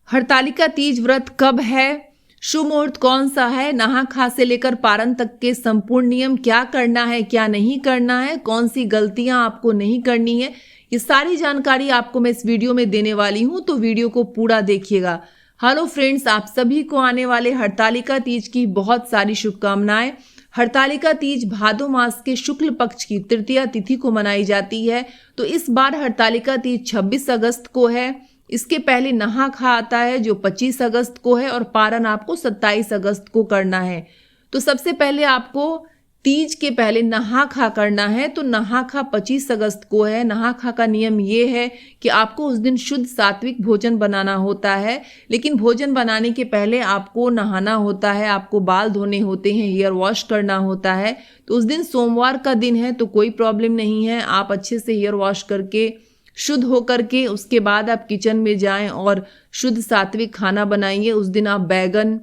हरतालिका तीज व्रत कब है, शुभ मुहूर्त कौन सा है, नहा खा से लेकर पारण तक के संपूर्ण नियम, क्या करना है क्या नहीं करना है, कौन सी गलतियां आपको नहीं करनी है, ये सारी जानकारी आपको मैं इस वीडियो में देने वाली हूं, तो वीडियो को पूरा देखिएगा। हेलो फ्रेंड्स, आप सभी को आने वाले हरतालिका तीज की बहुत सारी शुभकामनाएं। हरतालिका तीज भादो मास के शुक्ल पक्ष की तृतीया तिथि को मनाई जाती है। तो इस बार हरतालिका तीज 26 अगस्त को है। इसके पहले नहा खा आता है जो 25 अगस्त को है और पारण आपको 27 अगस्त को करना है। तो सबसे पहले आपको तीज के पहले नहा खा करना है। तो नहा खा 25 अगस्त को है। नहा खा का नियम ये है कि आपको उस दिन शुद्ध सात्विक भोजन बनाना होता है, लेकिन भोजन बनाने के पहले आपको नहाना होता है, आपको बाल धोने होते हैं, हेयर वॉश करना होता है। तो उस दिन सोमवार का दिन है तो कोई प्रॉब्लम नहीं है, आप अच्छे से हेयर वॉश करके शुद्ध होकर के उसके बाद आप किचन में जाएं और शुद्ध सात्विक खाना बनाइए। उस दिन आप बैगन,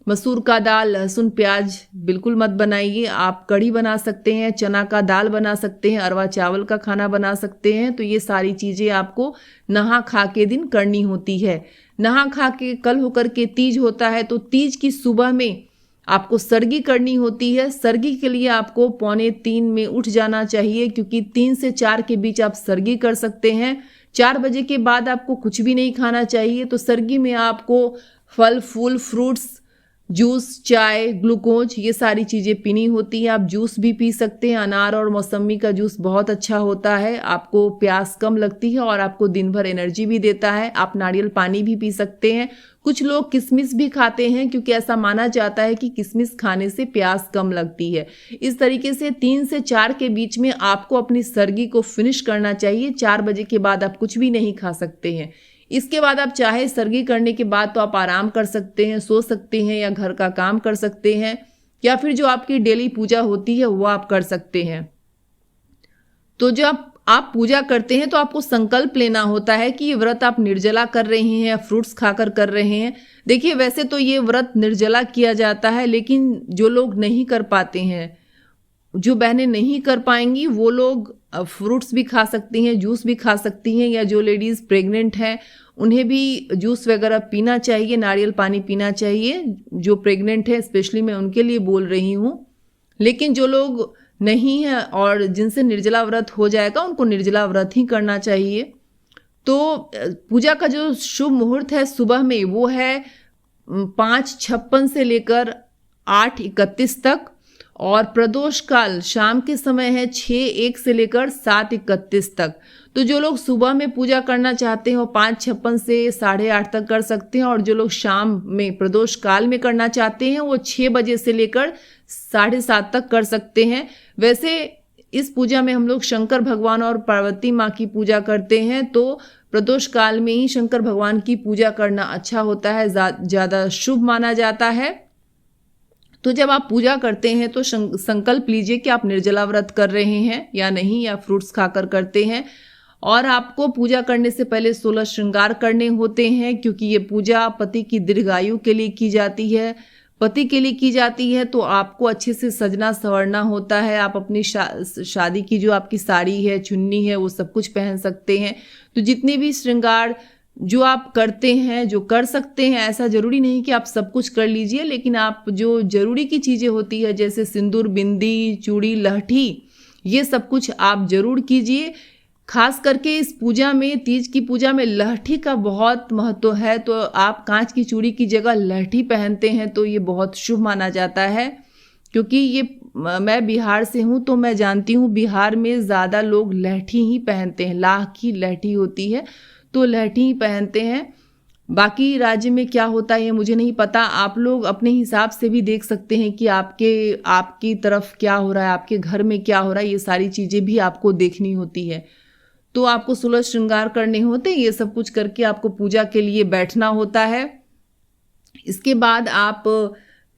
मसूर का दाल, लहसुन, प्याज बिल्कुल मत बनाइए। आप कढ़ी बना सकते हैं, चना का दाल बना सकते हैं, अरवा चावल का खाना बना सकते हैं। तो ये सारी चीज़ें आपको नहा खा के दिन करनी होती है। नहा खा के कल होकर के तीज होता है, तो तीज की सुबह में आपको सरगी करनी होती है। सरगी के लिए आपको 2:45 में उठ जाना चाहिए, क्योंकि 3 से 4 के बीच आप सरगी कर सकते हैं। 4 बजे के बाद आपको कुछ भी नहीं खाना चाहिए। तो सरगी में आपको फल फूल, फ्रूट्स, जूस, चाय, ग्लूकोज, ये सारी चीज़ें पीनी होती है। आप जूस भी पी सकते हैं। अनार और मौसमी का जूस बहुत अच्छा होता है, आपको प्यास कम लगती है और आपको दिन भर एनर्जी भी देता है। आप नारियल पानी भी पी सकते हैं। कुछ लोग किशमिश भी खाते हैं, क्योंकि ऐसा माना जाता है कि किशमिश खाने से प्यास कम लगती है। इस तरीके से 3 से 4 के बीच में आपको अपनी सरगी को फिनिश करना चाहिए। 4 बजे के बाद आप कुछ भी नहीं खा सकते हैं। इसके बाद आप चाहे सरगी करने के बाद तो आप आराम कर सकते हैं, सो सकते हैं, या घर का काम कर सकते हैं, या फिर जो आपकी डेली पूजा होती है वो आप कर सकते हैं। तो जब आप पूजा करते हैं तो आपको संकल्प लेना होता है कि ये व्रत आप निर्जला कर रहे हैं या फ्रूट्स खाकर कर रहे हैं। देखिए, वैसे तो ये व्रत निर्जला किया जाता है, लेकिन जो लोग नहीं कर पाते हैं, जो बहनें नहीं कर पाएंगी, वो लोग फ्रूट्स भी खा सकती हैं, जूस भी खा सकती हैं, या जो लेडीज़ प्रेग्नेंट हैं उन्हें भी जूस वगैरह पीना चाहिए, नारियल पानी पीना चाहिए। जो प्रेग्नेंट है स्पेशली मैं उनके लिए बोल रही हूँ। लेकिन जो लोग नहीं है और जिनसे निर्जला व्रत हो जाएगा, उनको निर्जला व्रत ही करना चाहिए। तो पूजा का जो शुभ मुहूर्त है सुबह में, वो है 5:56 से लेकर 8:31 तक, और प्रदोष काल शाम के समय है 6:01 से लेकर 7:31 तक। तो जो लोग सुबह में पूजा करना चाहते हैं वो 5:56 से 8:30 तक कर सकते हैं, और जो लोग शाम में प्रदोष काल में करना चाहते हैं वो 6 बजे से लेकर 7:30 तक कर सकते हैं। वैसे इस पूजा में हम लोग शंकर भगवान और पार्वती माँ की पूजा करते हैं, तो प्रदोष काल में ही शंकर भगवान की पूजा करना अच्छा होता है, ज़्यादा शुभ माना जाता है। तो जब आप पूजा करते हैं तो संकल्प लीजिए कि आप निर्जला व्रत कर रहे हैं या नहीं, या फ्रूट्स खाकर करते हैं। और आपको पूजा करने से पहले 16 श्रृंगार करने होते हैं, क्योंकि ये पूजा पति की दीर्घायु के लिए की जाती है, पति के लिए की जाती है। तो आपको अच्छे से सजना संवरना होता है। आप अपनी शादी की जो आपकी साड़ी है, चुन्नी है, वो सब कुछ पहन सकते हैं। तो जितने भी श्रृंगार जो आप करते हैं, जो कर सकते हैं, ऐसा ज़रूरी नहीं कि आप सब कुछ कर लीजिए, लेकिन आप जो ज़रूरी की चीज़ें होती है जैसे सिंदूर, बिंदी, चूड़ी, लहठी, ये सब कुछ आप ज़रूर कीजिए। खास करके इस पूजा में, तीज की पूजा में लहठी का बहुत महत्व है। तो आप कांच की चूड़ी की जगह लहठी पहनते हैं तो ये बहुत शुभ माना जाता है। क्योंकि ये मैं बिहार से हूँ तो मैं जानती हूँ बिहार में ज़्यादा लोग लहठी ही पहनते हैं, लाह की लहठी होती है तो लहठी ही पहनते हैं। बाकी राज्य में क्या होता है ये मुझे नहीं पता। आप लोग अपने हिसाब से भी देख सकते हैं कि आपकी तरफ क्या हो रहा है, आपके घर में क्या हो रहा है, ये सारी चीज़ें भी आपको देखनी होती है। तो आपको 16 श्रृंगार करने होते हैं, ये सब कुछ करके आपको पूजा के लिए बैठना होता है। इसके बाद आप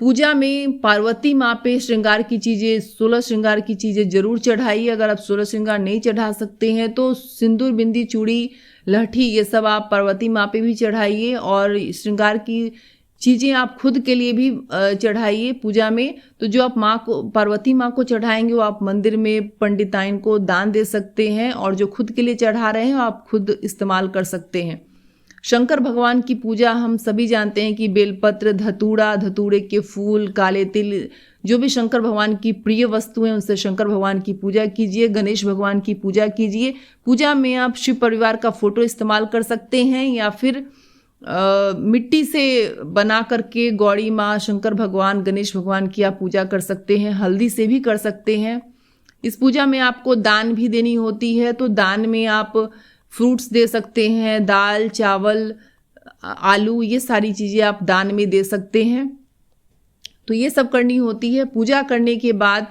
पूजा में पार्वती माँ पे श्रृंगार की चीज़ें, 16 श्रृंगार की चीज़ें जरूर चढ़ाइए। अगर आप 16 श्रृंगार नहीं चढ़ा सकते हैं तो सिंदूर, बिंदी, चूड़ी, लहठी, ये सब आप पार्वती माँ पे भी चढ़ाइए। और श्रृंगार की चीज़ें आप खुद के लिए भी चढ़ाइए पूजा में। तो जो आप माँ को, पार्वती माँ को चढ़ाएंगे, वो आप मंदिर में पंडिताइन को दान दे सकते हैं, और जो खुद के लिए चढ़ा रहे हैं आप खुद इस्तेमाल कर सकते हैं। शंकर भगवान की पूजा हम सभी जानते हैं कि बेलपत्र, धतूरा, धतूरे के फूल, काले तिल, जो भी शंकर भगवान की प्रिय वस्तु हैं उनसे शंकर भगवान की पूजा कीजिए। गणेश भगवान की पूजा कीजिए। पूजा में आप शिव परिवार का फोटो इस्तेमाल कर सकते हैं या फिर मिट्टी से बना करके गौरी माँ, शंकर भगवान, गणेश भगवान की आप पूजा कर सकते हैं। हल्दी से भी कर सकते हैं। इस पूजा में आपको दान भी देनी होती है, तो दान में आप फ्रूट्स दे सकते हैं, दाल, चावल, आलू, ये सारी चीज़ें आप दान में दे सकते हैं। तो ये सब करनी होती है। पूजा करने के बाद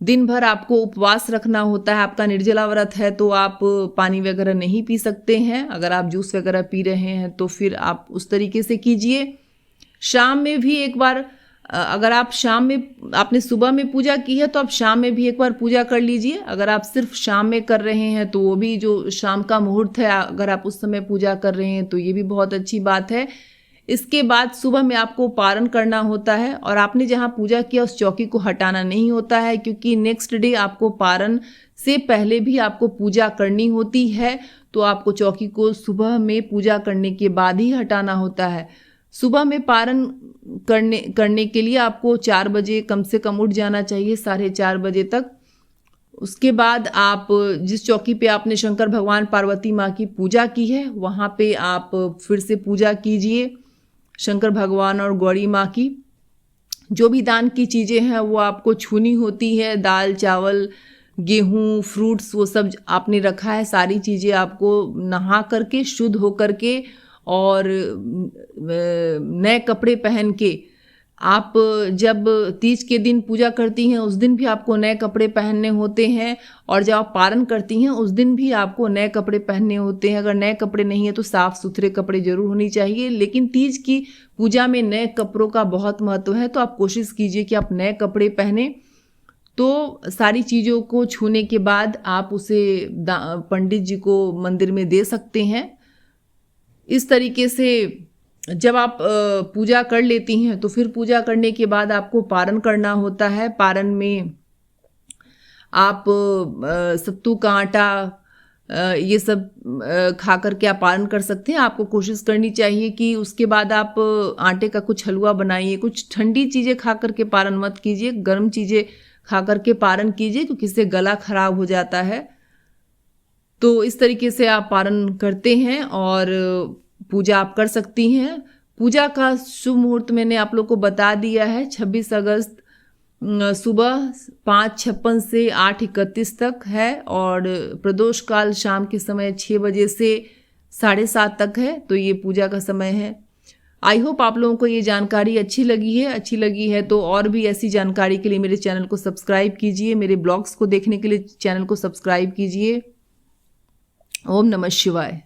दिन भर आपको उपवास रखना होता है। आपका निर्जला व्रत है तो आप पानी वगैरह नहीं पी सकते हैं। अगर आप जूस वगैरह पी रहे हैं तो फिर आप उस तरीके से कीजिए। शाम में भी एक बार, अगर आप शाम में, आपने सुबह में पूजा की है तो आप शाम में भी एक बार पूजा कर लीजिए। अगर आप सिर्फ शाम में कर रहे हैं तो वो भी, जो शाम का मुहूर्त है, अगर आप उस समय पूजा कर रहे हैं तो ये भी बहुत अच्छी बात है। इसके बाद सुबह में आपको पारण करना होता है और आपने जहाँ पूजा किया उस चौकी को हटाना नहीं होता है, क्योंकि नेक्स्ट डे आपको पारण से पहले भी आपको पूजा करनी होती है। तो आपको चौकी को सुबह में पूजा करने के बाद ही हटाना होता है। सुबह में पारण करने के लिए आपको 4 बजे कम से कम उठ जाना चाहिए, 4:30 बजे तक। उसके बाद आप जिस चौकी पे आपने शंकर भगवान, पार्वती माँ की पूजा की है, वहाँ पे आप फिर से पूजा कीजिए शंकर भगवान और गौरी माँ की। जो भी दान की चीज़ें हैं वो आपको छूनी होती है। दाल, चावल, गेहूँ, फ्रूट्स, वो सब आपने रखा है। सारी चीज़ें आपको नहा करके, शुद्ध हो करके और नए कपड़े पहन के, आप जब तीज के दिन पूजा करती हैं उस दिन भी आपको नए कपड़े पहनने होते हैं, और जब आप पारण करती हैं उस दिन भी आपको नए कपड़े पहनने होते हैं। अगर नए कपड़े नहीं है तो साफ़ सुथरे कपड़े जरूर होनी चाहिए। लेकिन तीज की पूजा में नए कपड़ों का बहुत महत्व है, तो आप कोशिश कीजिए कि आप नए कपड़े पहने। तो सारी चीज़ों को छूने के बाद आप उसे पंडित जी को मंदिर में दे सकते हैं। इस तरीके से जब आप पूजा कर लेती हैं तो फिर पूजा करने के बाद आपको पारण करना होता है। पारण में आप सत्तू का आटा, ये सब खा करके आप पारण कर सकते हैं। आपको कोशिश करनी चाहिए कि उसके बाद आप आटे का कुछ हलवा बनाइए। कुछ ठंडी चीज़ें खा करके पारण मत कीजिए, गर्म चीज़ें खा करके पारण कीजिए, क्योंकि इससे गला खराब हो जाता है। तो इस तरीके से आप पारण करते हैं और पूजा आप कर सकती हैं। पूजा का शुभ मुहूर्त मैंने आप लोग को बता दिया है। 26 अगस्त सुबह 5:56 से 8:31 तक है, और प्रदोष काल शाम के समय 6 बजे से 7:30 तक है। तो ये पूजा का समय है। आई होप आप लोगों को ये जानकारी अच्छी लगी है तो और भी ऐसी जानकारी के लिए मेरे चैनल को सब्सक्राइब कीजिए। मेरे ब्लॉग्स को देखने के लिए चैनल को सब्सक्राइब कीजिए। ओम नमः शिवाय।